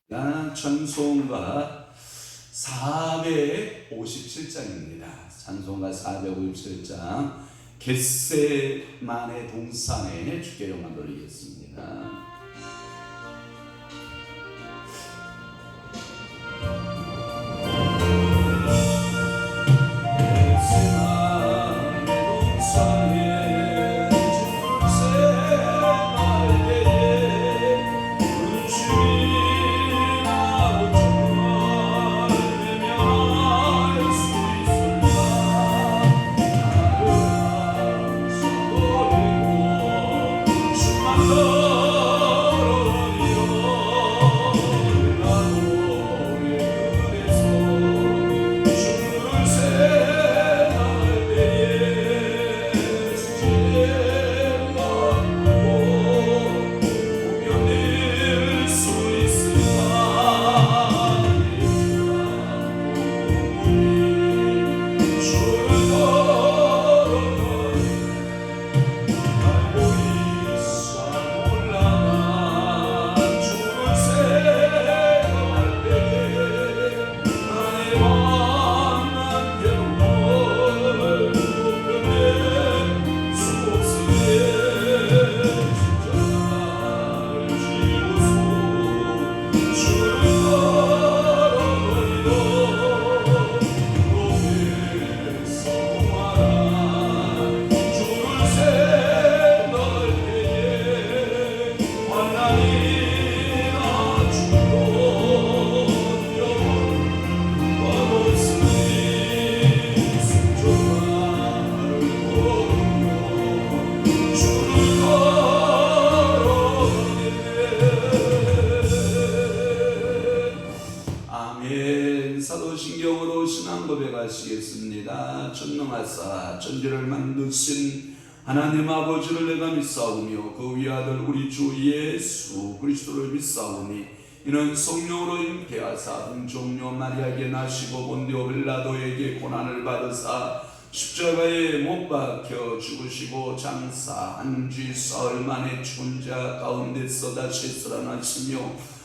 찬송가 457장입니다. 찬송가 457장 겟세마네 동산에 주께 영광 돌리겠습니다. 사도신경으로 신앙 고백하시겠습니다. 전능하사 천지를 만드신 하나님 아버지를 내가 믿사오며 그 위아들 우리 주 예수 그리스도를 믿사오니 이는 성령으로 잉태하사 동정녀 마리아에게 나시고 본디오 빌라도에게 고난을 받으사 십자가에 못 박혀 죽으시고 장사한 지 사흘 만에 죽은 자 가운데서 다시 살아나시며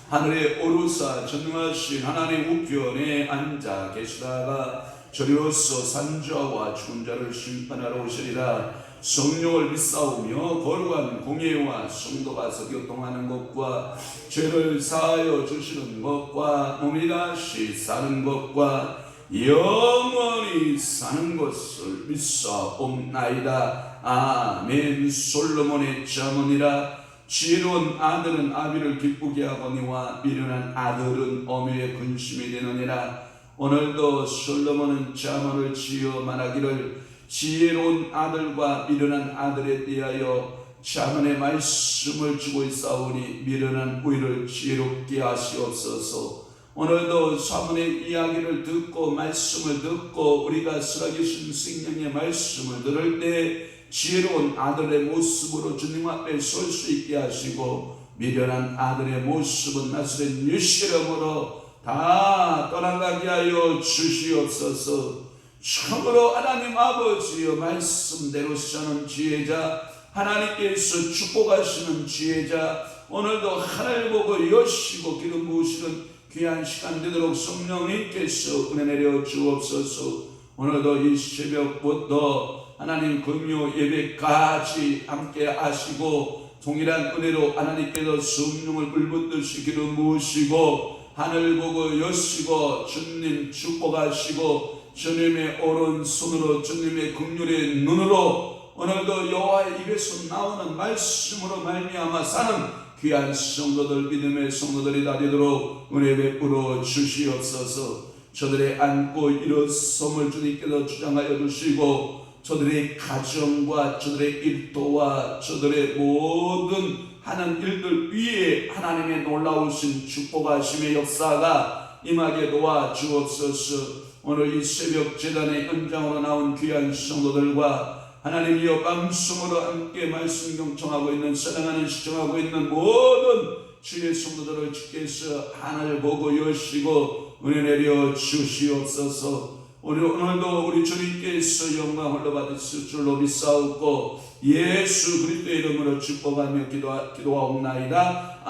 하늘에 오르사 전능하신 하나님 우편에 앉아 계시다가 저리로서 산자와 죽은 자를 심판하러 오시리라. 성령을 믿사오며 거룩한 공예와 성도가 교통하는 것과 죄를 사하여 주시는 것과 몸이 다시 사는 것과 영원히 사는 것을 믿사옵나이다. 아멘. 솔로몬의 잠언이라. 지혜로운 아들은 아비를 기쁘게 하거니와 미련한 아들은 어미의 근심이 되느니라. 오늘도 솔로몬은 잠언을 지어 말하기를 지혜로운 아들과 미련한 아들에 대하여 잠언의 말씀을 주고 있사오니 미련한 우리를 지혜롭게 하시옵소서. 오늘도 잠언의 이야기를 듣고 말씀을 듣고 우리가 살아계신 생명의 말씀을 들을 때 지혜로운 아들의 모습으로 주님 앞에 설 수 있게 하시고 미련한 아들의 모습은 나사렛 예수 이름으로 다 떠나가게 하여 주시옵소서. 참으로 하나님 아버지여 말씀대로 사는 지혜자, 하나님께서 축복하시는 지혜자, 오늘도 하늘 보고 여시고 기름 부으시는 귀한 시간 되도록 성령님께서 은혜 내려 주옵소서. 오늘도 이 새벽부터 하나님 금요 예배까지 함께 하시고 동일한 은혜로 하나님께서 성령을 불붙듯이 기름 부으시고 하늘 보고 여시고 주님 축복하시고 주님의 오른손으로 주님의 긍휼의 눈으로 오늘도 여호와의 입에서 나오는 말씀으로 말미암아 사는 귀한 성도들 믿음의 성도들이 다 되도록 은혜 베풀어 주시옵소서. 저들의 안고 일어섬을 주님께서 주장하여 주시고 저들의 가정과 저들의 일도와 저들의 모든 하는 일들 위에 하나님의 놀라우신 축복하심의 역사가 임하게 도와주옵소서. 오늘 이 새벽 제단의 현장으로 나온 귀한 성도들과 하나님이여 방송으로 함께 말씀 경청하고 있는 사랑하는 시청하고 있는 모든 주의 성도들을 주께서 하늘 보고 여시고 은혜 내려 주시옵소서. 오늘도 우리 주님께서 영광을 받으실 줄로 믿사옵고 예수 그리스도의 이름으로 축복하며 기도하옵나이다.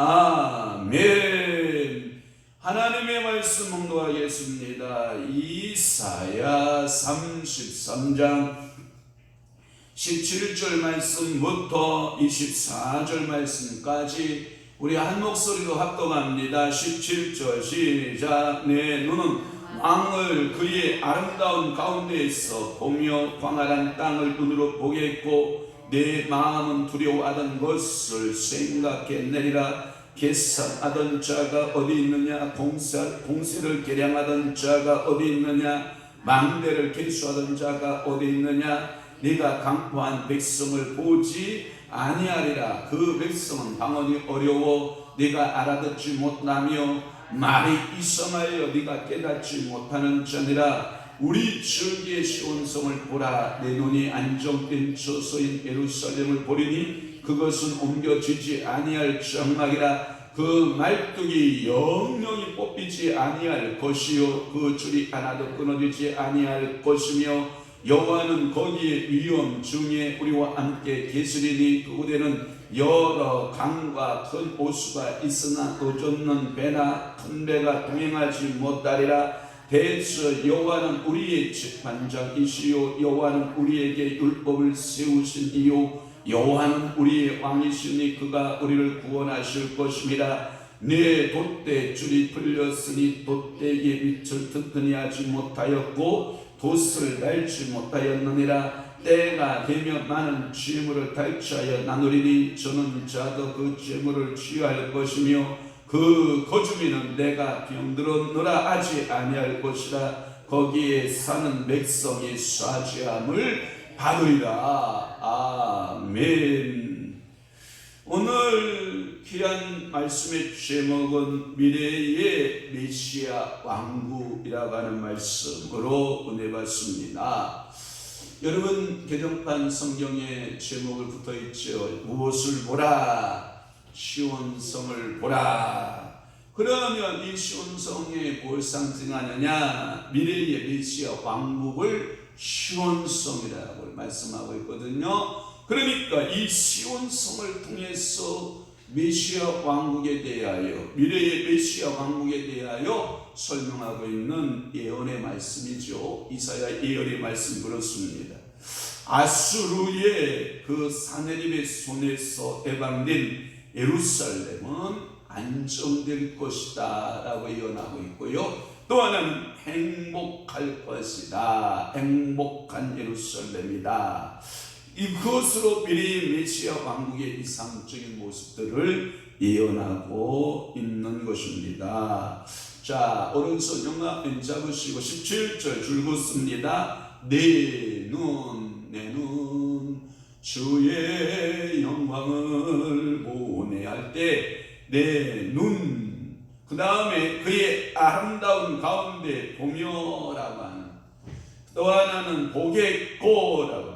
아멘. 하나님의 말씀 봉독하겠습니다. 이사야 33장 17절 말씀부터 24절 말씀까지 우리 한 목소리로 합독합니다. 17절 시작. 내 눈은 왕을 그의 아름다운 가운데에서 보며 광활한 땅을 눈으로 보겠고 내 마음은 두려워하던 것을 생각해내리라. 계산하던 자가 어디 있느냐? 공세를 계량하던 자가 어디 있느냐? 망대를 계수하던 자가 어디 있느냐? 네가 강포한 백성을 보지 아니하리라. 그 백성은 방언이 어려워 네가 알아듣지 못하며 말이 이성하여 네가 깨닫지 못하는 자니라. 우리 절기의 시온성을 보라. 내 눈이 안정된 저소인 예루살렘을 보리니 그것은 옮겨지지 아니할 장막이라. 그 말뚝이 영영이 뽑히지 아니할 것이요 그 줄이 하나도 끊어지지 아니할 것이며 여호와는 거기에 위엄 중에 우리와 함께 계시리니 그곳에는 여러 강과 큰 호수가 있으나 도젓는 배나 큰 배가 동행하지 못하리라. 대저 여호와는 우리의 재판장이시요 여호와는 우리에게 율법을 세우신 이요 여호와는 우리의 왕이시니 그가 우리를 구원하실 것임이라. 내 돛대 줄이 풀렸으니 돛대의 빛을 튼튼히 하지 못하였고 돛을 달지 못하였느니라. 때가 되면 나는 재물을 달취하여 나누리니 저는 자도 그 재물을 취할 것이며 그 거주민은 내가 병들었노라 하지 아니할 것이라. 거기에 사는 백성의 사죄함을 받으리라. 아멘. 오늘 귀한 말씀의 제목은 미래의 메시아 왕국이라고 하는 말씀으로 은혜 받습니다. 여러분 개정판 성경에 제목을 붙어있죠. 무엇을 보라? 시온성을 보라. 그러면 이 시온성에 뭘 상징하느냐? 미래의 메시아 왕국을 시온성이라고 말씀하고 있거든요. 그러니까 이 시온성을 통해서 메시아 왕국에 대하여 미래의 메시아 왕국에 대하여 설명하고 있는 예언의 말씀이죠. 이사야 예언의 말씀 그렇습니다. 아수르의 그 사내립의 손에서 해방된 예루살렘은 안정될 것이다 라고 예언하고 있고요. 또 하나는 행복할 것이다. 행복한 예루살렘이다. 이것으로 미래의 메시아 왕국의 이상적인 모습들을 예언하고 있는 것입니다. 자, 오른손 영화 잡으시고 17절 줄긋습니다. 내 눈 주의 영광을 보내 할 때 내 눈 그 다음에 그의 아름다운 가운데 보며라고 하는, 또 하나는 보겠고라고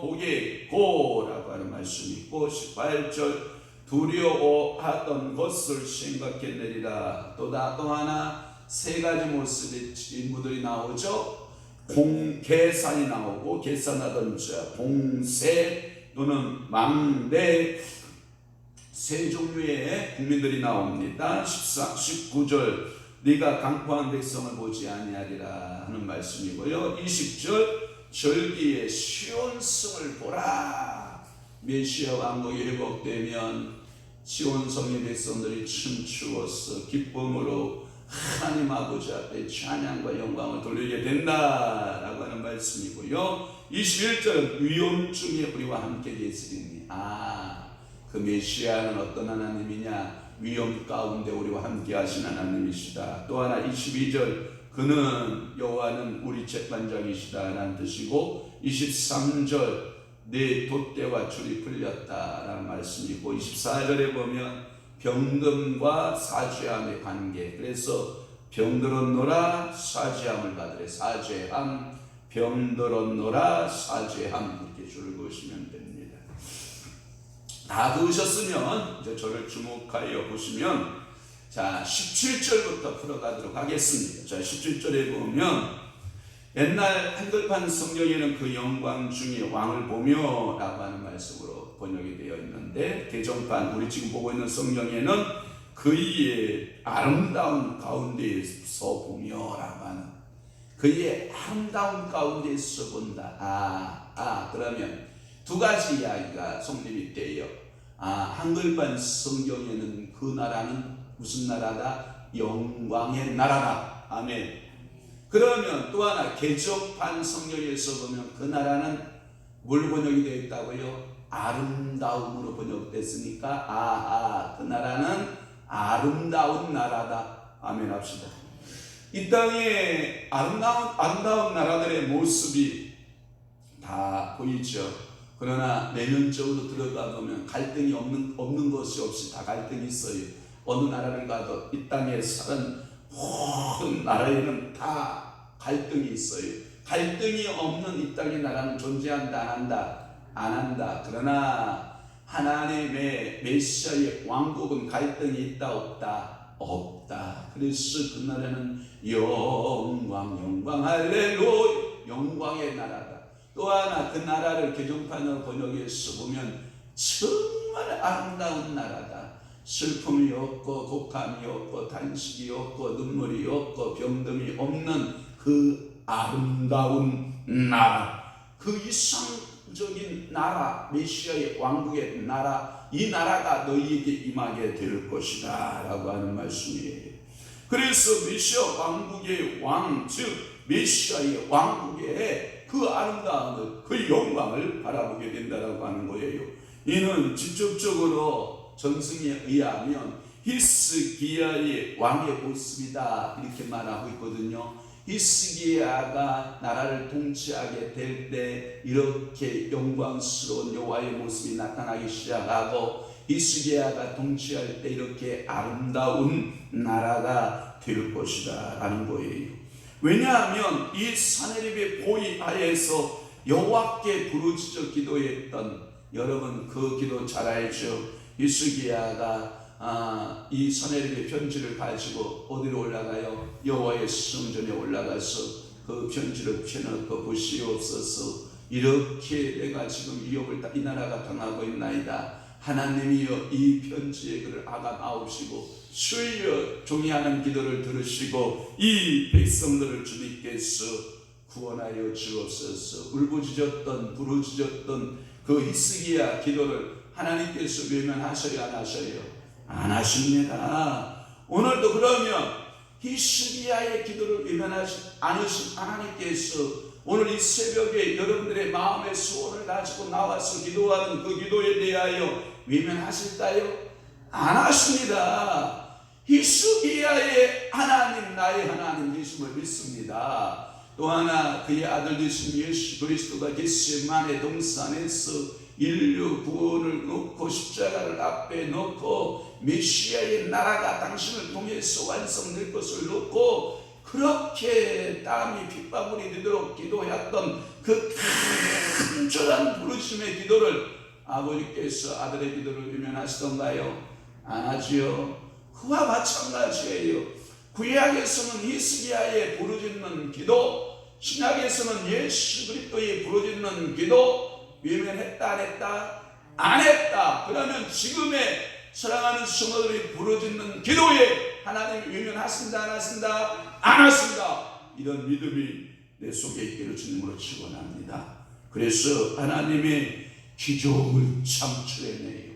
보겠고라고 하는 말씀이 있고 18절 두려워하던 것을 생각해내리라. 또 하나 세 가지 모습의 인물들이 나오죠. 계산이 나오고 계산하던 자, 공세 또는 망대, 세 종류의 국민들이 나옵니다. 19절 네가 강포한 백성을 보지 아니하리라 하는 말씀이고요. 20절 절기의 시온성을 보라. 메시아 왕국이 회복되면 시온성의 백성들이 춤추어서 기쁨으로 하나님 아버지 앞에 찬양과 영광을 돌리게 된다라고 하는 말씀이고요. 21절은 위엄 중에 우리와 함께 계시리니. 그 메시아는 어떤 하나님이냐? 위엄 가운데 우리와 함께 하신 하나님이시다. 또 하나 22절 그는 여호와는 우리 재판장이시다 라는 뜻이고, 23절 내 돛대와 줄이 풀렸다라는 말씀이고, 24절에 보면 병금과 사죄함의 관계, 그래서 병들었노라 사죄함을 받으래. 사죄함, 병들었노라 사죄함, 이렇게 줄을 그으시면 됩니다. 다 그으셨으면 이제 저를 주목하여 보시면, 자 17절부터 풀어가도록 하겠습니다. 자 17절에 보면 옛날 한글판 성경에는 그 영광 중에 왕을 보며 라고 하는 말씀으로 번역이 되어 있는데, 개정판 우리 지금 보고 있는 성경에는 그의 아름다운 가운데에서 보며라고 하는, 그의 아름다운 가운데에서 본다. 그러면 두 가지 이야기가 성립이 돼요. 한글판 성경에는 그 나라는 무슨 나라다? 영광의 나라다. 아멘. 그러면 또 하나 개정판 성경에서 보면 그 나라는 뭘 번역이 되어 있다고요? 아름다움으로 번역됐으니까 그 나라는 아름다운 나라다. 아멘 합시다. 이 땅에 아름다운 나라들의 모습이 다 보이죠. 그러나 내면적으로 들어가 보면 갈등이 없는 것이 없이 다 갈등이 있어요. 어느 나라를 가도 이 땅에 사는 모든 나라에는 다 갈등이 있어요. 갈등이 없는 이 땅의 나라는 존재한다 안 한다. 그러나 하나님의 메시아의 왕국은 갈등이 있다 없다. 그래서 그 나라는 영광 할렐루야, 영광의 나라다. 또 하나 그 나라를 개정판으로 번역해서 보면 정말 아름다운 나라다. 슬픔이 없고 곡함이 없고 단식이 없고 눈물이 없고 병듦이 없는 그 아름다운 나라, 그 이상적인 나라, 메시아의 왕국의 나라, 이 나라가 너희에게 임하게 될 것이다 라고 하는 말씀이에요. 그래서 메시아 왕국의 왕, 즉 메시아의 왕국의 그 아름다움을, 그 영광을 바라보게 된다라고 하는 거예요. 이는 직접적으로 전승에 의하면 히스기야의 왕의 모습이다 이렇게 말하고 있거든요. 히스기야가 나라를 통치하게 될 때 이렇게 영광스러운 여호와의 모습이 나타나기 시작하고, 히스기야가 통치할 때 이렇게 아름다운 나라가 될 것이다 라는 거예요. 왜냐하면 이 사내립의 보위 하에서 여호와께 부르짖어 기도했던, 여러분 그 기도 잘 알죠. 히스기야가 이 사내립의 편지를 가지고 어디로 올라가요? 여호와의 성전에 올라가서 그 편지를 펴놓고 보시옵소서, 이렇게 내가 지금 위협을 이 나라가 당하고 있나이다. 하나님이여 이 편지의 글을 아옵시고 주여 종이 하는 기도를 들으시고 이 백성들을 주님께서 구원하여 주옵소서. 울부짖었던 부르짖었던 그 히스기야 기도를 하나님께서 외면하셔요 안 하셔요? 안 하십니다. 오늘도 그러면 히스기야의 기도를 외면하지 않으신 하나님께서 오늘 이 새벽에 여러분들의 마음의 소원을 가지고 나와서 기도하는 그 기도에 대하여 외면하실까요? 안 하십니다. 히스기야의 하나님, 나의 하나님 예수를 믿습니다. 또 하나 그의 아들 되신 예수 그리스도가 겟세마네 동산에서 인류 구원을 놓고 십자가를 앞에 놓고 메시아의 나라가 당신을 통해서 완성될 것을 놓고 그렇게 땀이 핏방울이 되도록 기도했던 그 간절한 부르심의 기도를 아버지께서 아들의 기도를 외면하시던가요? 안 하지요. 그와 마찬가지예요. 구약에서는 히스기야의 부르짖는 기도, 신약에서는 예수 그리스도의 부르짖는 기도 외면했다 안 했다? 안 했다. 그러면 지금의 사랑하는 성도들이 부르짖는 기도에 하나님이 외면하신다 안 하신다? 안 하신다. 이런 믿음이 내 속에 있기를 주님으로 축원합니다. 그래서 하나님의 기적을 창출해내요.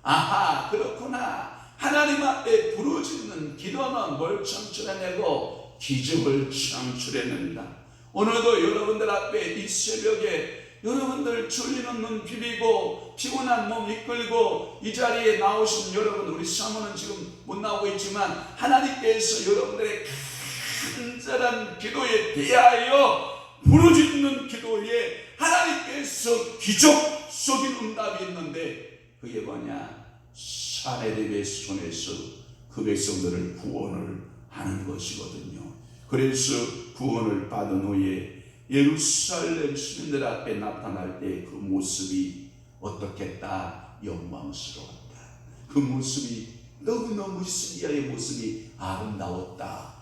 아하, 그렇구나. 하나님 앞에 부르짖는 기도는 뭘 창출해내고 기적을 창출해낸다. 오늘도 여러분들 앞에 이 새벽에 여러분들 졸리는 눈 비비고 피곤한 몸 이끌고 이 자리에 나오신 여러분, 우리 사모는 지금 못 나오고 있지만 하나님께서 여러분들의 간절한 기도에 대하여 부르짖는 기도에 하나님께서 기적적인 응답이 있는데 그게 뭐냐? 사내립의 손에서 그 백성들을 구원을 하는 것이거든요. 그래서 구원을 받은 후에 예루살렘 시민들 앞에 나타날 때 그 모습이 어떻겠다? 영광스러웠다. 그 모습이 너무너무 히스기야의 모습이 아름다웠다.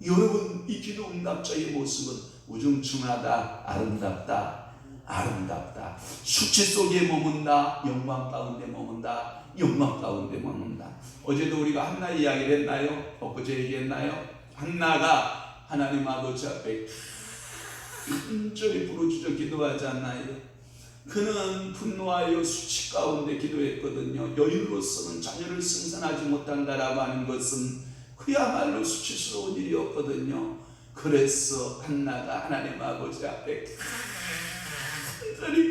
여러분, 이 기도 응답자의 모습은 우중충하다, 아름답다. 아름답다. 수치 속에 머문다. 영광 가운데 머문다. 영광 가운데 머문다. 어제도 우리가 한나 이야기를 했나요? 엊그제 얘기했나요? 한나가 하나님 아버지 앞에 간절히 부르짖어 기도하지 않나요? 그는 분노하여 수치 가운데 기도했거든요. 여인으로서는 자녀를 생산하지 못한다라고 하는 것은 그야말로 수치스러운 일이었거든요. 그래서 한나가 하나님 아버지 앞에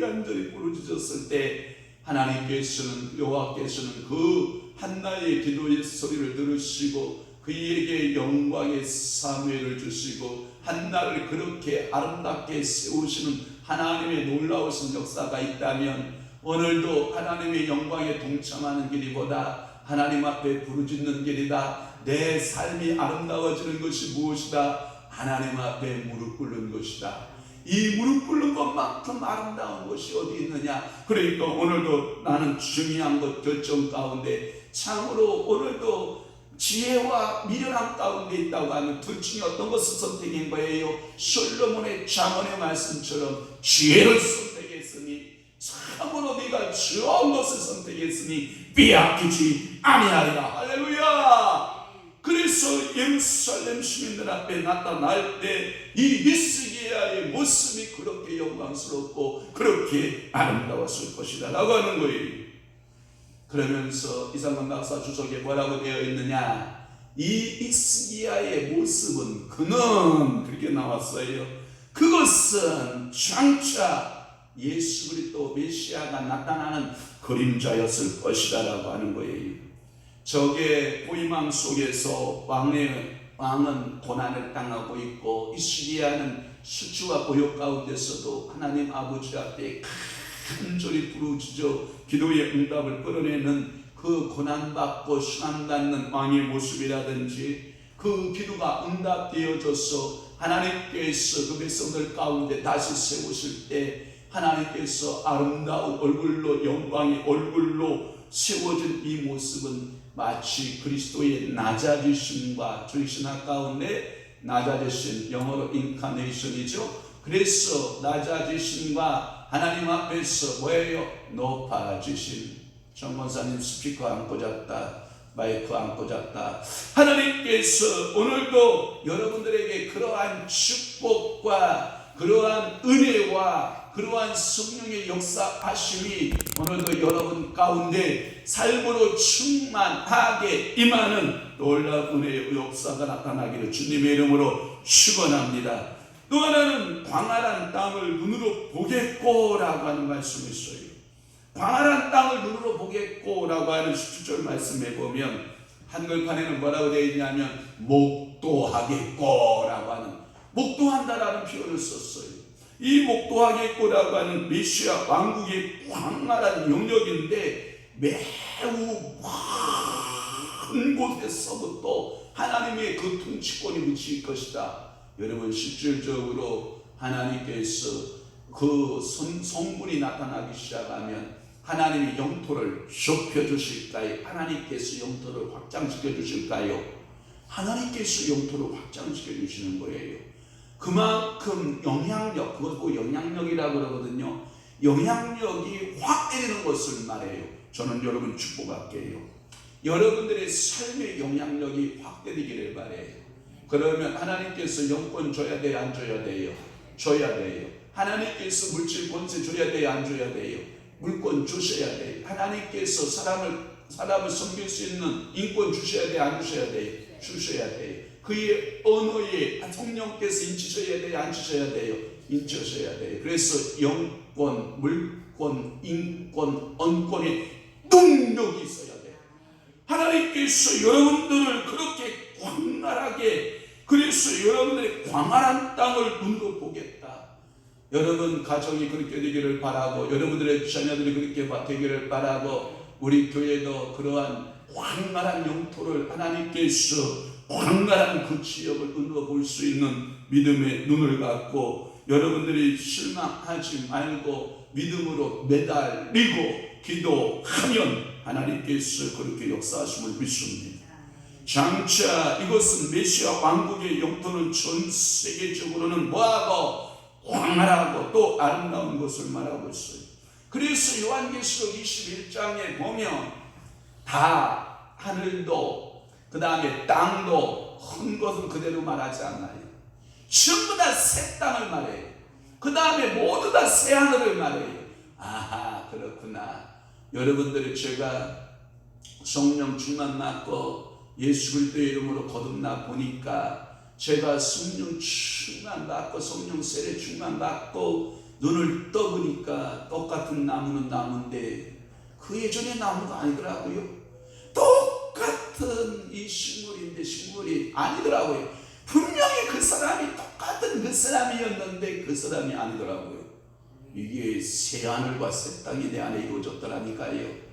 간절히 부르짖었을 때 하나님께서는, 여호와께서는 그 한나의 기도의 소리를 들으시고 그에게 영광의 사무엘을 주시고 한나를 그렇게 아름답게 세우시는 하나님의 놀라우신 역사가 있다면, 오늘도 하나님의 영광에 동참하는 길이보다 하나님 앞에 부르짖는 길이다. 내 삶이 아름다워지는 것이 무엇이다? 하나님 앞에 무릎 꿇는 것이다. 이 무릎 꿇는 것만큼 아름다운 것이 어디 있느냐? 그러니까 오늘도 나는 중요한 것 결정 가운데, 참으로 오늘도 지혜와 미련함 가운데 있다고 하면 둘 중에 어떤 것을 선택한 거예요? 솔로몬의 잠언의 말씀처럼 지혜를 선택했으니, 참으로 네가 좋은 것을 선택했으니 빼앗기지 아니하리라. 할렐루야. 그래서 예루살렘 시민들 앞에 나타날 때 이 히스기야의 모습이 그렇게 영광스럽고 그렇게 아름다웠을 것이다 라고 하는 거예요. 그러면서 이상만 박사 주석에 뭐라고 되어 있느냐? 이 히스기야의 모습은, 그는 그렇게 나왔어요. 그것은 장차 예수 그리스도 메시아가 나타나는 그림자였을 것이다 라고 하는 거예요. 적의 포위망 속에서 왕은 고난을 당하고 있고, 히스기야는 수치와 고욕 가운데서도 하나님 아버지 앞에 간절히 부르짖어 기도의 응답을 끌어내는 그 고난받고 순환받는 왕의 모습이라든지, 그 기도가 응답되어져서 하나님께서 그 백성들 가운데 다시 세우실 때 하나님께서 아름다운 얼굴로, 영광의 얼굴로 세워진 이 모습은 마치 그리스도의 낮아지심과 저희 신학 가운데 낮아지심, 영어로 인카네이션이죠. 그래서 낮아지심과 하나님 앞에서 뭐예요? 높아지심. 정권사님 스피커 안 꽂았다, 마이크 안 꽂았다. 하나님께서 오늘도 여러분들에게 그러한 축복과 그러한 은혜와 그러한 성령의 역사하심이 오늘도 여러분 가운데 삶으로 충만하게 임하는 놀라운 은혜의 역사가 나타나기를 주님의 이름으로 축원합니다. 또 하나는 광활한 땅을 눈으로 보겠고라고 하는 말씀이 있어요. 광활한 땅을 눈으로 보겠고라고 하는 17절 말씀에 보면 한글판에는 뭐라고 되어 있냐면 목도하겠고라고 하는, 목도한다라는 표현을 썼어요. 이 목도하겠고라고 하는 메시아 왕국의 광활한 영역인데, 매우 큰 곳에서부터 하나님의 그 통치권이 묻힐 것이다. 여러분, 실질적으로 하나님께서 그 성분이 나타나기 시작하면 하나님이 영토를 좁혀주실까요? 하나님께서 영토를 확장시켜주실까요? 하나님께서 영토를 확장시켜주시는 거예요. 그만큼 영향력, 그것도 영향력이라고 그러거든요. 영향력이 확대되는 것을 말해요. 저는 여러분 축복할게요. 여러분들의 삶의 영향력이 확대되기를 바래요. 그러면 하나님께서 영권 줘야 돼요? 안 줘야 돼요? 줘야 돼요. 하나님께서 물질 권세 줘야 돼요? 안 줘야 돼요? 물권 주셔야 돼요. 하나님께서 사람을 섬길 수 있는 인권 주셔야 돼요? 안 주셔야 돼요? 주셔야 돼요. 그의 언어에 성령께서 인치셔야 돼요? 안 주셔야 돼요? 인치셔야 돼요. 그래서 영권, 물권, 인권, 언권의 능력이 있어야 돼요. 하나님께서 여러분들을 그렇게 광활하게, 그래서 여러분들의 광활한 땅을 눈으로 보겠다. 여러분 가정이 그렇게 되기를 바라고, 여러분들의 자녀들이 그렇게 되기를 바라고, 우리 교회도 그러한 광활한 영토를 하나님께서 광활한 그 지역을 눈으로 볼 수 있는 믿음의 눈을 갖고, 여러분들이 실망하지 말고 믿음으로 매달리고 기도하면 하나님께서 그렇게 역사하심을 믿습니다. 장차 이것은 메시아 왕국의 영토는 전 세계적으로는 뭐하고 황홀하고 또 아름다운 것을 말하고 있어요. 그래서 요한계시록 21장에 보면 다 하늘도 그 다음에 땅도 한 것은 그대로 말하지 않나요? 전부 다 새 땅을 말해요. 그 다음에 모두 다 새 하늘을 말해요. 아하, 그렇구나. 여러분들이 제가 성령 충만 받고 예수 그리스도의 이름으로 거듭나 보니까 제가 성령 충만 받고 성령 세례 충만 받고 눈을 떠보니까 똑같은 나무는 나무인데 그 예전의 나무가 아니더라고요. 똑같은 이 식물인데 식물이 아니더라고요. 분명히 그 사람이 똑같은 그 사람이었는데 그 사람이 아니더라고요. 이게 새 하늘과 새 땅이 내 안에 이루어졌더라니까요.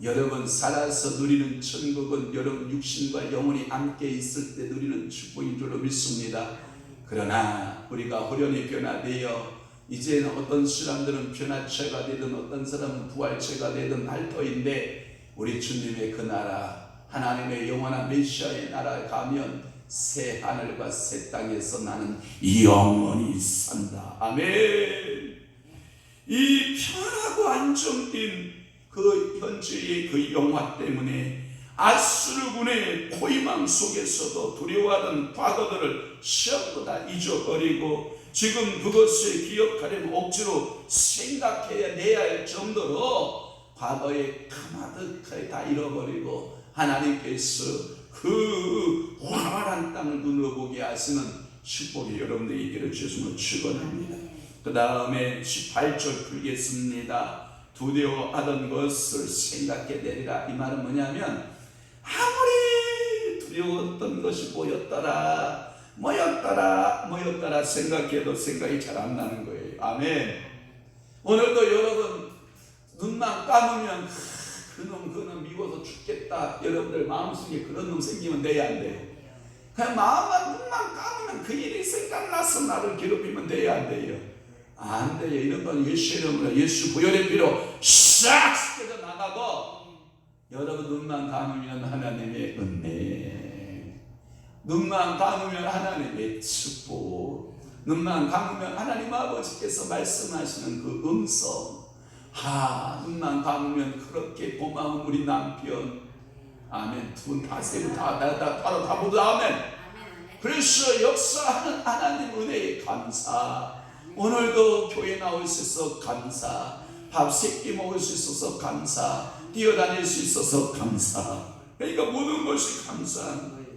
여러분 살아서 누리는 천국은 여러분 육신과 영혼이 함께 있을 때 누리는 축복인 줄로 믿습니다. 그러나 우리가 호련히 변화되어 이제는 어떤 사람들은 변화체가 되든 어떤 사람은 부활체가 되든 할 터인데 우리 주님의 그 나라 하나님의 영원한 메시아의 나라에 가면 새 하늘과 새 땅에서 나는 영원히 산다. 아멘. 이 편하고 안정된 그 현재의 그 영화 때문에 아수르군의 고이망 속에서도 두려워하던 과거들을 전부 다 잊어버리고 지금 그것을 기억하려면 억지로 생각해내야 할 정도로 과거에 가마득하게 다 잃어버리고 하나님께서 그 화활한 땅을 눈으로 보게 하시는 축복이 여러분들에게 있기를 주님으로 축원합니다. 그 다음에 18절 풀겠습니다. 두려워하던 것을 생각해내리라. 이 말은 뭐냐면 아무리 두려웠던 것이 뭐였더라 생각해도 생각이 잘 안 나는 거예요. 아멘. 오늘도 여러분 눈만 감으면 그놈 미워서 죽겠다. 여러분들 마음속에 그런 놈 생기면 돼야 안 돼요? 그냥 눈만 감으면 그 일이 생각나서 나를 괴롭히면 돼야 안 돼요? 안 돼요. 이런 건 예수 이름으로 예수 부활의 피로 싹 씻겨져 나가고 여러분 눈만 감으면 하나님의 은혜, 눈만 감으면 하나님의 축복, 눈만 감으면 하나님 아버지께서 말씀하시는 그 음성, 눈만 감으면 그렇게 고마운 우리 남편, 아멘. 두 분 다 세고 다 모두 아멘. 그래서 역사하는 하나님 은혜에 감사. 오늘도 교회 나올 수 있어서 감사, 밥 세 끼 먹을 수 있어서 감사, 뛰어다닐 수 있어서 감사. 그러니까 모든 것이 감사한 거예요.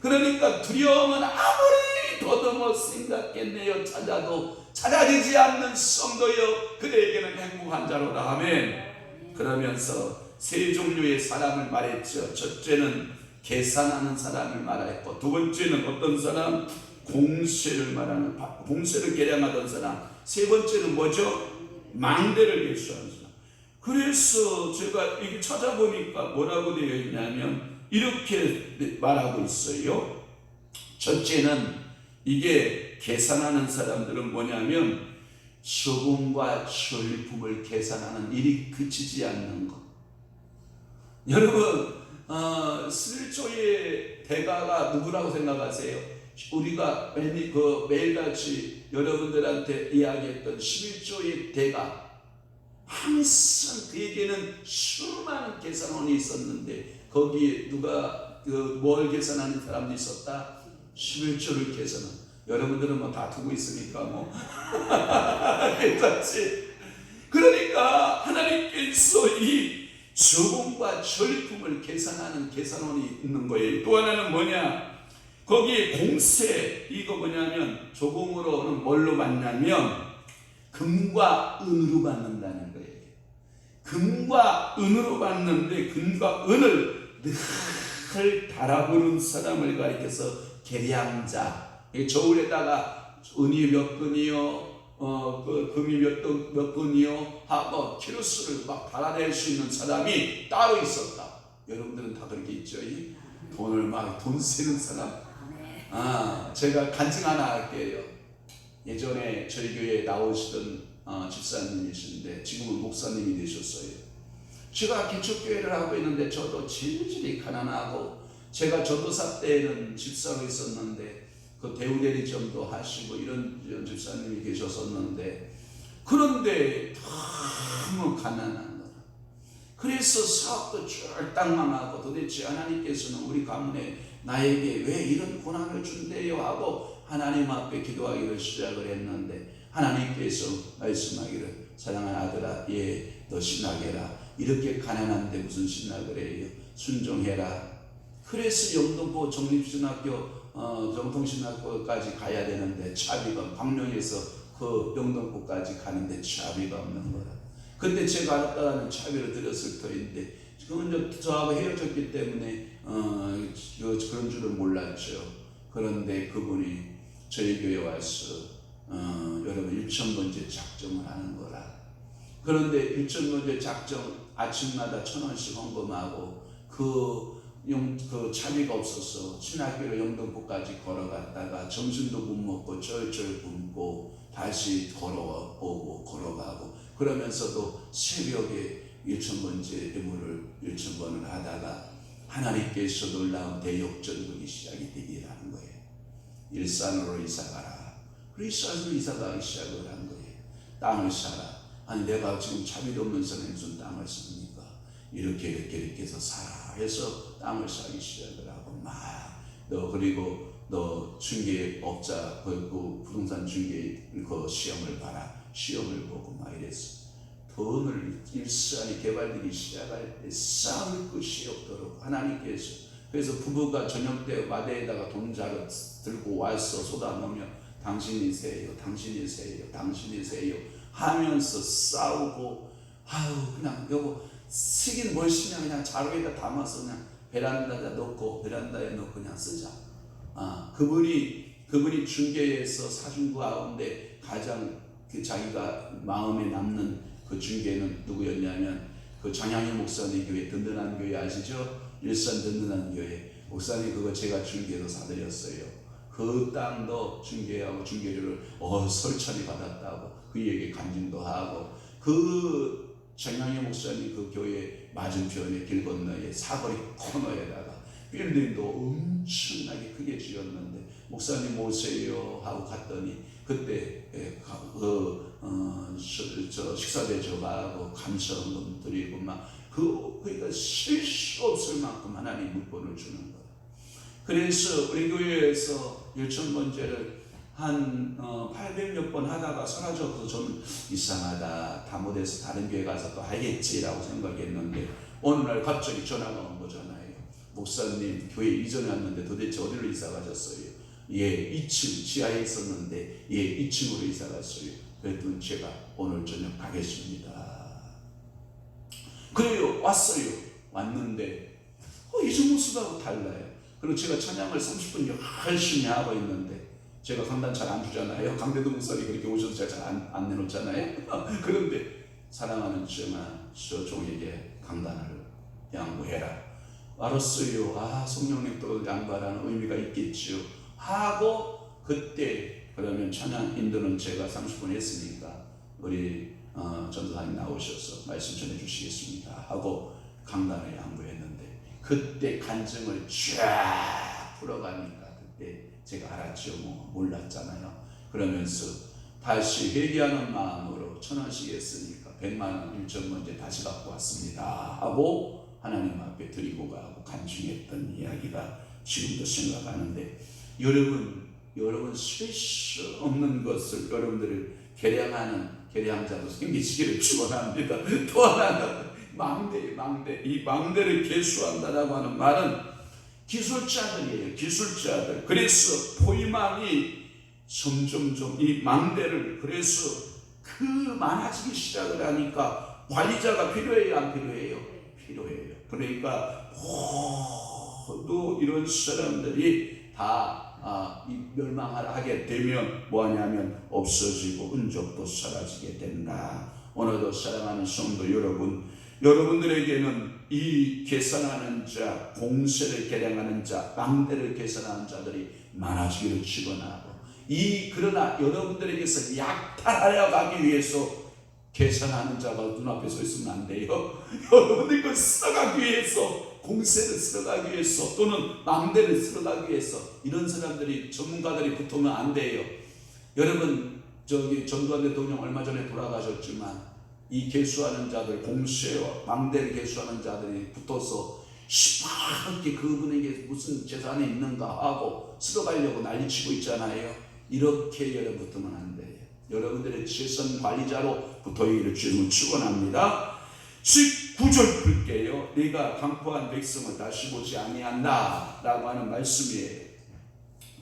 그러니까 두려움은 아무리 더듬어 생각했네요 찾아도 찾아지지 않는 성도여 그대에게는 행복한 자로다. 아멘. 그러면서 세 종류의 사람을 말했죠. 첫째는 계산하는 사람을 말했고, 두 번째는 어떤 사람? 공세를 말하는, 공세를 계량하던 사람. 세 번째는 뭐죠? 망대를 계수하는 사람. 그래서 제가 이게 찾아보니까 뭐라고 되어 있냐면 이렇게 말하고 있어요. 첫째는 이게 계산하는 사람들은 뭐냐면 소금과 절품을 계산하는 일이 그치지 않는 것. 여러분 11조의 대가가 누구라고 생각하세요? 우리가 매일같이 여러분들한테 이야기했던 11조의 대가, 항상 그에게는 수많은 계산원이 있었는데 거기에 누가 뭘 계산하는 사람도 있었다? 11조를 계산한. 여러분들은 뭐 다 두고 있으니까 뭐 괜찮지? 그러니까 하나님께서 이 조금과 절품을 계산하는 계산원이 있는 거예요. 또 하나는 뭐냐? 거기에 공세, 이거 뭐냐면 조공으로는 뭘로 받냐면 금과 은으로 받는다는 거예요. 금과 은으로 받는데 금과 은을 늘 달아보는 사람을 가리켜서 계량자. 저울에다가 은이 몇 근이요, 금이 몇 근이요 하고 키로수를 막 달아낼 수 있는 사람이 따로 있었다. 여러분들은 다 그렇게 있죠. 돈을 막 돈 세는 사람. 제가 간증 하나 할게요. 예전에 저희 교회에 나오시던 집사님이신데 지금은 목사님이 되셨어요. 제가 기초교회를 하고 있는데 저도 질질이 가난하고, 제가 전도사 때는 집사로 있었는데 그 대우대리점도 하시고 이런 집사님이 계셨었는데, 그런데 너무 가난한 거라. 그래서 사업도 쫄딱 망하고, 도대체 하나님께서는 우리 가문에 나에게 왜 이런 고난을 준대요 하고 하나님 앞에 기도하기를 시작을 했는데, 하나님께서 말씀하기를 사랑하는 아들아, 너 신학해라. 이렇게 가난한데 무슨 신학을 해요? 순종해라. 그래서 영등포 정립신학교 정통신학교까지 가야 되는데 차비가, 광명에서 그 영등포까지 가는데 차비가 없는 거라. 근데 제가 알았다는 차비를 드렸을 터인데, 그건 저하고 헤어졌기 때문에 그런 줄은 몰랐죠. 그런데 그분이 저희 교회 와서 여러분 1,000번째 작정을 하는 거라. 그런데 1,000번째 작정, 아침마다 1,000원씩 헌금하고 그 차비가 없어서 신학교로 영등포까지 걸어갔다가 점심도 못 먹고 쩔쩔 굶고 다시 걸어오고 걸어가고, 그러면서도 새벽에 1,000번째 의무를 1,000번을 하다가 하나님께서 놀라운 대역전극이 시작이 되기라는 거예요. 일산으로 이사가라. 일산으로 이사가기 시작을 한 거예요. 땅을 사라. 아니 내가 지금 차비도 없는 사람이 무슨 땅을 삽니까? 이렇게 해서 사라 해서 땅을 사기 시작을 하고, 그리고 너 중개업자 그 부동산 중개 그 시험을 봐라. 시험을 보고 이랬어. 돈을 일산이 개발되기 시작할 때 쌓을 것이 없도록 하나님께서, 그래서 부부가 저녁 때 마대에다가 돈자를 들고 와서 쏟아놓으면 당신이 세요, 당신이 세요, 당신이 세요 하면서 싸우고, 그냥 여보 쓰긴 뭘 쓰냐, 그냥 자루에다 담아서 그냥 베란다에 넣고 그냥 쓰자. 그분이 중개에서 사준 가운데 가장 자기가 마음에 남는 그 중개는 누구였냐면 그 장향희 목사님 교회, 든든한 교회 아시죠? 일산 든든한 교회 목사님, 그거 제가 중개로 사드렸어요. 그 땅도 중개하고 중개료를 설천히 받았다고 그 얘기 간증도 하고, 그 장향희 목사님 그 교회 맞은편에 길 건너에 사거리 코너에다가 빌딩도 엄청나게 크게 지었는데, 목사님 오세요 하고 갔더니 그때 식사 대접하고 감사헌금 드리고 그러니까 쉴 수 없을 만큼 하나님 물건을 주는 거예요. 그래서 우리 교회에서 1,000번째를 한 800몇 번 하다가 사라져서 저는 이상하다, 다 못해서 다른 교회 가서 또 하겠지라고 생각했는데, 어느 날 갑자기 전화가 온 거잖아요. 목사님 교회 이전에 왔는데 도대체 어디로 이사 가셨어요? 2층 지하에 있었는데 2층으로 이사 갔어요. 그랬더니 제가 오늘 저녁 가겠습니다. 그래요. 왔어요. 왔는데 이전 모습하고 달라요. 그리고 제가 찬양을 30분 열심히 하고 있는데, 제가 강단 잘 안 주잖아요. 강대동 목사님 그렇게 오셔서 제가 잘 안 내놓잖아요. 그런데 사랑하는 저 종에게 강단을 양보해라. 알았어요. 성령님 또 양보하라는 의미가 있겠죠 하고, 그때 그러면 찬양 인도는 제가 30분 했으니까 우리 전도사님 나오셔서 말씀 전해 주시겠습니다 하고 강단을 양보했는데, 그때 간증을 쫙 풀어가니까 그때 제가 알았죠. 몰랐잖아요. 그러면서 다시 회개하는 마음으로 1,000원씩 했으니까 100만원 1,000번째 다시 갖고 왔습니다 하고 하나님 앞에 드리고 가고 간증했던 이야기가 지금도 생각하는데, 여러분 쉴 수 없는 것을 여러분들을 계량하는 계량자도 생기시기를 축원합니다. 또 하나는 망대. 이 망대를 계수한다라고 하는 말은 기술자들이에요. 기술자들. 그래서 포위망이 점점점 이 망대를, 그래서 많아지기 시작을 하니까 관리자가 필요해요, 안 필요해요? 필요해요. 그러니까 모두 이런 사람들이 다 멸망하게 되면 뭐하냐면 없어지고 은족도 사라지게 된다. 오늘도 사랑하는 성도 여러분들에게는 이 계산하는 자, 공세를 계량하는 자, 망대를 계산하는 자들이 많아지기를 축원하고, 그러나 여러분들에게서 약탈하려 가기 위해서 계산하는 자가 눈앞에 서 있으면 안 돼요. 여러분들 그 써가기 위해서 공세를 쓸어가기 위해서 또는 망대를 쓸어가기 위해서 이런 사람들이 전문가들이 붙으면 안 돼요. 여러분 전두환 대통령 얼마 전에 돌아가셨지만 이 개수하는 자들, 공세와 망대를 개수하는 자들이 붙어서 시퍼렇게 그분에게 무슨 재산이 있는가 하고 쓸어가려고 난리치고 있잖아요. 이렇게 여러분 붙으면 안 돼요. 여러분들의 재산 관리자로 붙어있기를 주님을 축원합니다. 19절 볼게요. 네가 강포한 백성을 다시 보지 아니한다 라고 하는 말씀이에요.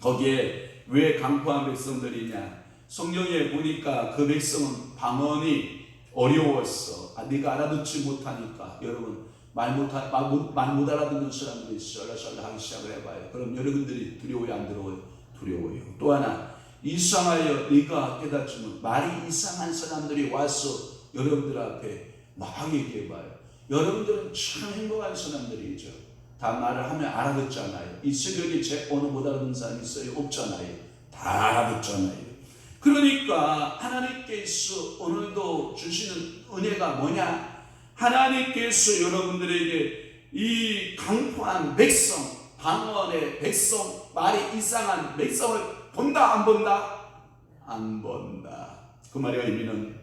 거기에 왜 강포한 백성들이냐, 성경에 보니까 그 백성은 방언이 어려웠어. 네가 알아듣지 못하니까. 여러분 말 못 알아듣는 사람들이 썰렁썰렁 하기 시작을 해봐요. 그럼 여러분들이 두려워요 안 두려워요? 두려워요. 또 하나, 이상하여 네가 깨닫지만 말이 이상한 사람들이 와서 여러분들 앞에 막 얘기해봐요. 여러분들은 참 행복한 사람들이죠. 다 말을 하면 알아듣잖아요. 이 새벽에 제 언어 못 알아듣는 사람 있어요? 없잖아요. 다 알아듣잖아요. 그러니까 하나님께서 오늘도 주시는 은혜가 뭐냐? 하나님께서 여러분들에게 이 강포한 백성, 방언의 백성, 말이 이상한 백성을 본다 안 본다? 안 본다. 그 말의 의미는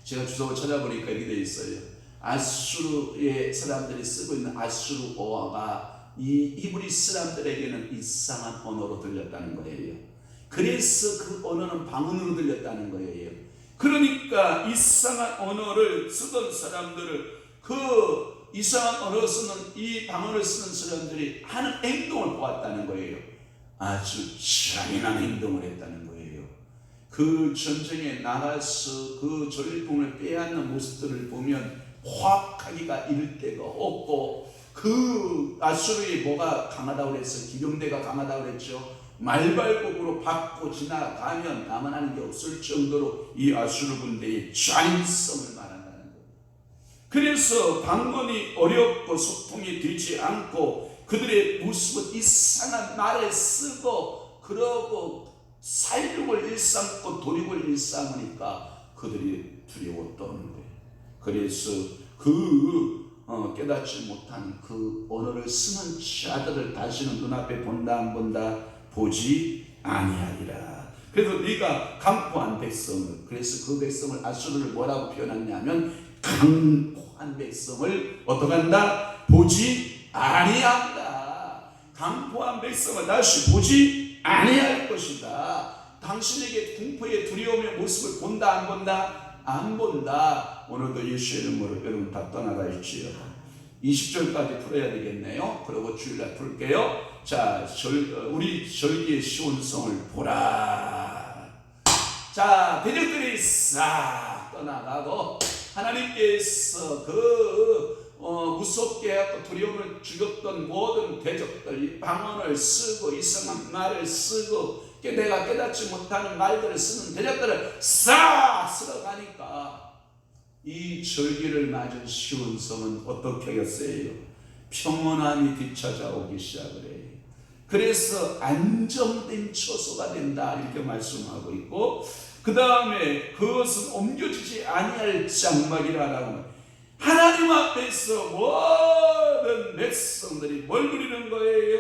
제가 주석을 찾아보니까 이렇게 되어 있어요. 아수르의 사람들이 쓰고 있는 아수르어가 이 히브리 사람들에게는 이상한 언어로 들렸다는 거예요. 그래서 그 언어는 방언으로 들렸다는 거예요. 그러니까 이상한 언어를 쓰던 사람들을, 그 이상한 언어를 쓰는 이 방언을 쓰는 사람들이 하는 행동을 보았다는 거예요. 아주 잔인한 행동을 했다는 거예요. 그 전쟁에 나가서 그 전리품을 빼앗는 모습들을 보면 화학하기가 이를 데가 없고, 그 아수르의 뭐가 강하다고 그랬어요? 기병대가 강하다고 그랬죠. 말발굽으로 받고 지나가면 남아나는 게 없을 정도로 이 아수르 군대의 잔인성을 말한다는 거예요. 그래서 방언이 어렵고 소통이 되지 않고 그들의 모습은 이상한 말을 쓰고 그러고 살육을 일삼고 도륙을 일삼으니까 그들이 두려웠던 거예요. 그래서 깨닫지 못한 그 언어를 쓰는 자들을 다시는 눈앞에 본다 안 본다? 보지 아니하리라. 그래서 네가 강포한 백성을, 그래서 그 백성을 아수르를 뭐라고 표현했냐면 강포한 백성을 어떻게 한다? 보지 아니한다. 강포한 백성을 다시 보지 아니할 것이다. 당신에게 공포의 두려움의 모습을 본다 안 본다? 안 본다. 오늘도 예수의 이름으로 여러분 다 떠나가십시오. 20절까지 풀어야 되겠네요. 그리고 주일날 풀게요. 자, 우리 절기의 시온성을 보라. 자, 대적들이 싹 떠나가고 하나님께서 무섭게 하고 두려움을 주었던 모든 대적들, 방언을 쓰고 이상한 말을 쓰고 내가 깨닫지 못하는 말들을 쓰는 대적들을 싹 쓸어가니까 이 절기를 맞은 시온성은 어떻게 하겠어요? 평온함이 뒤찾아오기 시작을 해요. 그래서 안정된 처소가 된다 이렇게 말씀하고 있고, 그 다음에 그것은 옮겨지지 아니할 장막이라라고, 하나님 앞에서 모든 백성들이 뭘 누리는 거예요?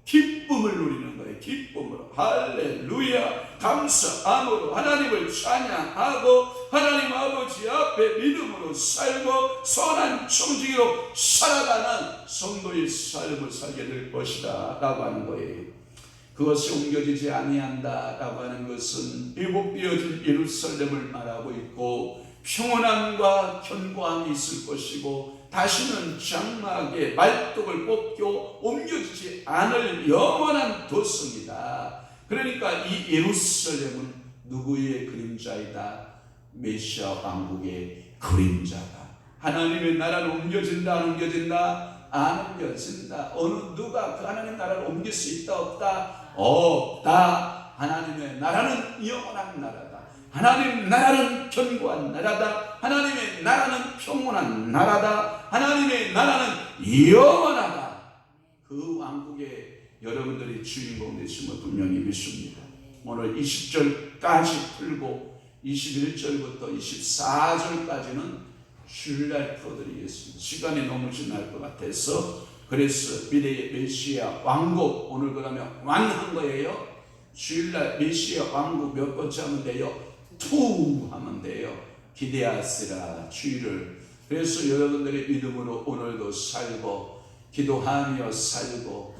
기쁨을 누리는 거예요. 기쁨으로 할렐루야 감사함으로 하나님을 찬양하고 하나님 아버지 앞에 믿음으로 살고 선한 청지기로 살아가는 성도의 삶을 살게 될 것이다 라고 하는 거예요. 그것이 옮겨지지 아니한다 라고 하는 것은 회복되어진 예루살렘을 말하고 있고, 평온함과 견고함이 있을 것이고 다시는 장막에 말뚝을 뽑고 옮겨지지 않을 영원한 도성이다. 그러니까 이 예루살렘은 누구의 그림자이다? 메시아 왕국의 그림자다. 하나님의 나라를 옮겨진다 안 옮겨진다? 안 옮겨진다. 어느 누가 그 하나님의 나라를 옮길 수 있다 없다? 없다. 하나님의 나라는 영원한 나라다. 하나님 나라는 견고한 나라다. 하나님의 나라는 평온한 나라다. 하나님의 나라는 영원하다. 그 왕국에 여러분들이 주인공 되심을 분명히 믿습니다. 오늘 20절까지 풀고 21절부터 24절까지는 주일날 풀어드리겠습니다. 시간이 너무 지날 것 같아서. 그래서 미래의 메시아 왕국, 오늘 그러면 완한 거예요. 주일날 메시아 왕국 몇 번째 하면 돼요? 2 하면 돼요. 기대하시라 주일을. 그래서 여러분들의 믿음으로 오늘도 살고 기도하며 살고,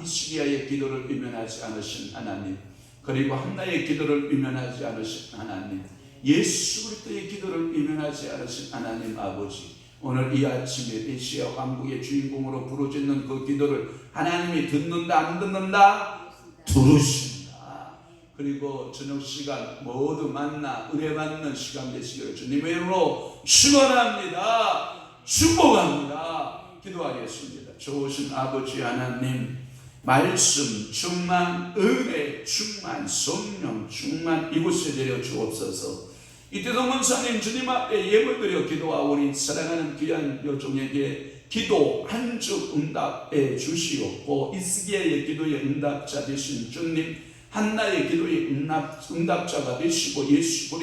이 시리아의 기도를 외면하지 않으신 하나님, 그리고 한나의 기도를 외면하지 않으신 하나님, 예수 그리스도의 기도를 외면하지 않으신 하나님 아버지, 오늘 이 아침에 메시아 왕국의 주인공으로 부르짖는 그 기도를 하나님이 듣는다 안 듣는다? 들으신다. 그리고 저녁 시간 모두 만나 은혜 받는 시간 되시기를 주님의 이름으로 축원합니다. 축복합니다. 기도하겠습니다. 좋으신 아버지 하나님, 말씀 충만, 은혜 충만, 성령 충만 이곳에 내려 주옵소서. 이태동 원사님 주님 앞에 예물 드려 기도하오니 사랑하는 귀한 여종에게 기도 한 주 응답해 주시옵고, 이스기야의 기도의 응답자 되신 주님, 한나의 기도의 응답자가 되시고, 예수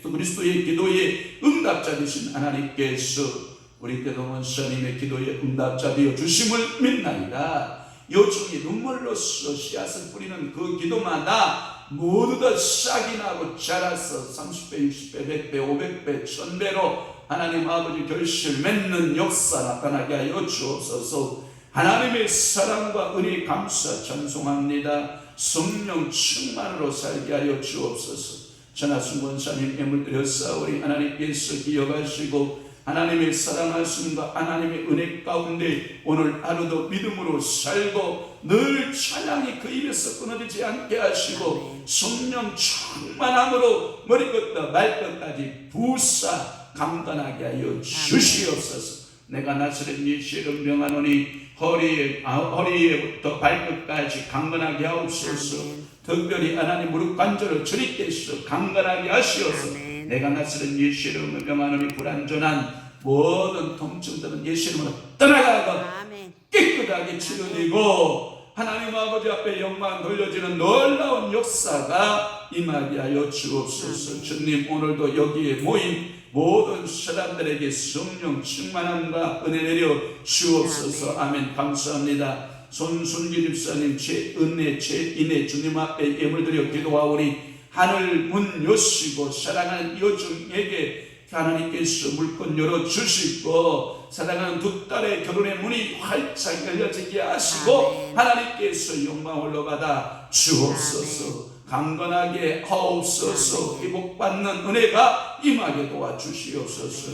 그리스도의 기도의 응답자 되신 하나님께서 우리 이태동 원사님의 기도의 응답자 되어 주심을 믿나이다. 여종이 눈물로써 씨앗을 뿌리는 그 기도마다 모두 다 싹이 나고 자라서 30배, 60배, 100배, 500배, 1000배로 하나님 아버지 결실 맺는 역사 나타나게 하여 주옵소서. 하나님의 사랑과 은혜 감사 찬송합니다. 성령 충만으로 살게 하여 주옵소서. 전하순 권사님 예물 드렸사오니 하나님께서 기억하시고 하나님의 사랑하심과 하나님의 은혜 가운데 오늘 하루도 믿음으로 살고 늘 찬양이 그 입에서 끊어지지 않게 하시고 성령 충만함으로 머리끝부터 발끝까지 부사 강건하게 하여 주시옵소서. 내가 나사렛 예수를 명하노니 허리에부터 발끝까지 강건하게 하옵소서. 특별히 하나님 무릎 관절을 저리게 하시어 강건하게 하시옵소서. 내가 나사렛 예수를 명하노니 불완전한 모든 통증들은 예수 이름으로 떠나가고 깨끗하게 치료되고 하나님 아버지 앞에 영광 돌려지는 놀라운 역사가 임하게 하여 주옵소서. 주님, 오늘도 여기에 모인 모든 사람들에게 성령 충만함과 은혜 내려 주옵소서. 아멘. 감사합니다. 손순기 집사님 최은혜 최인혜 주님 앞에 예물 드려 기도하오니 하늘 문 여시고 사랑하는 여종에게 하나님께서 물건 열어주시고 사랑하는 두 딸의 결혼의 문이 활짝 열려지게 하시고 하나님께서 영광을 올라받아 주옵소서. 강건하게 하옵소서. 회복받는 은혜가 임하게 도와주시옵소서.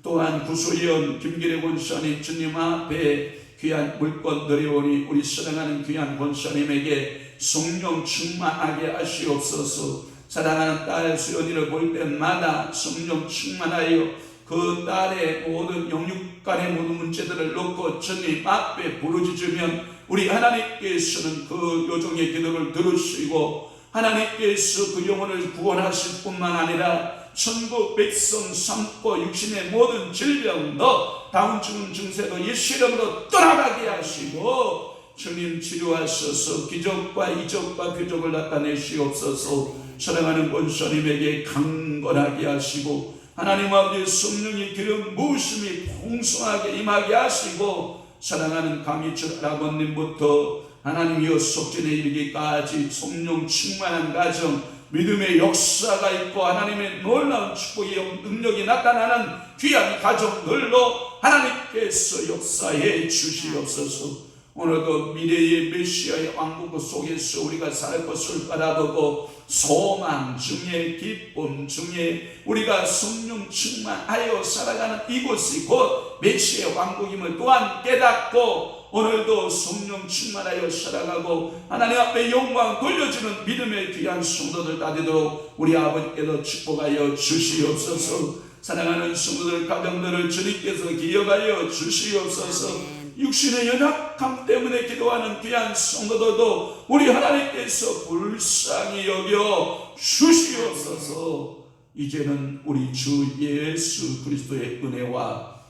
또한 구소연 김기래 권사님 주님 앞에 귀한 물건 드려오니 우리 사랑하는 귀한 권사님에게 성령 충만하게 하시옵소서. 사랑하는 딸 수연이를 볼 때마다 성령 충만하여 그 딸의 모든 영육간의 모든 문제들을 놓고 주님 앞에 부르짖으면 우리 하나님께서는 그 여종의 기도를 들으시고 하나님께서 그 영혼을 구원하실 뿐만 아니라 천국 백성 삼고 육신의 모든 질병도 다운증 증세도 예수 이름으로 떠나가게 하시고 주님 치료하셔서 기적과 이적과 표적을 나타내시옵소서. 사랑하는 권사님에게 강건하게 하시고 하나님 아버지의 성령의 기름 부으심이 풍성하게 임하게 하시고 사랑하는 강희철 아버님부터 하나님이여 속전에 이르기까지 성령 충만한 가정 믿음의 역사가 있고 하나님의 놀라운 축복의 능력이 나타나는 귀한 가정들로 하나님께서 역사해 주시옵소서. 오늘도 미래의 메시아의 왕국 속에서 우리가 살 것을 바라보고 소망 중에 기쁨 중에 우리가 성령 충만하여 살아가는 이곳이 곧 메시아의 왕국임을 또한 깨닫고 오늘도 성령 충만하여 살아가고 하나님 앞에 영광 돌려주는 믿음의 귀한 성도들 다 되도록 우리 아버지께서 축복하여 주시옵소서. 사랑하는 성도들 가정들을 주님께서 기억하여 주시옵소서. 육신의 연약함 때문에 기도하는 귀한 성도들도 우리 하나님께서 불쌍히 여겨 주시옵소서. 이제는 우리 주 예수 그리스도의 은혜와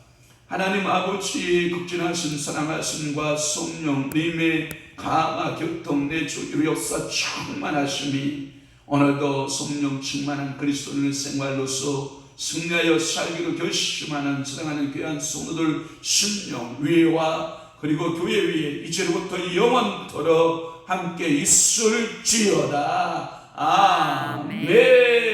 하나님 아버지의 극진하신 사랑하심과 성령님의 감화 교통 내주 역사 충만하심이 오늘도 성령 충만한 그리스도인의 생활로서 승리하여 살기로 결심하는 사랑하는 귀한 성도들 심령 위에와 그리고 교회 위에 이제로부터 영원토록 함께 있을지어다. 아멘.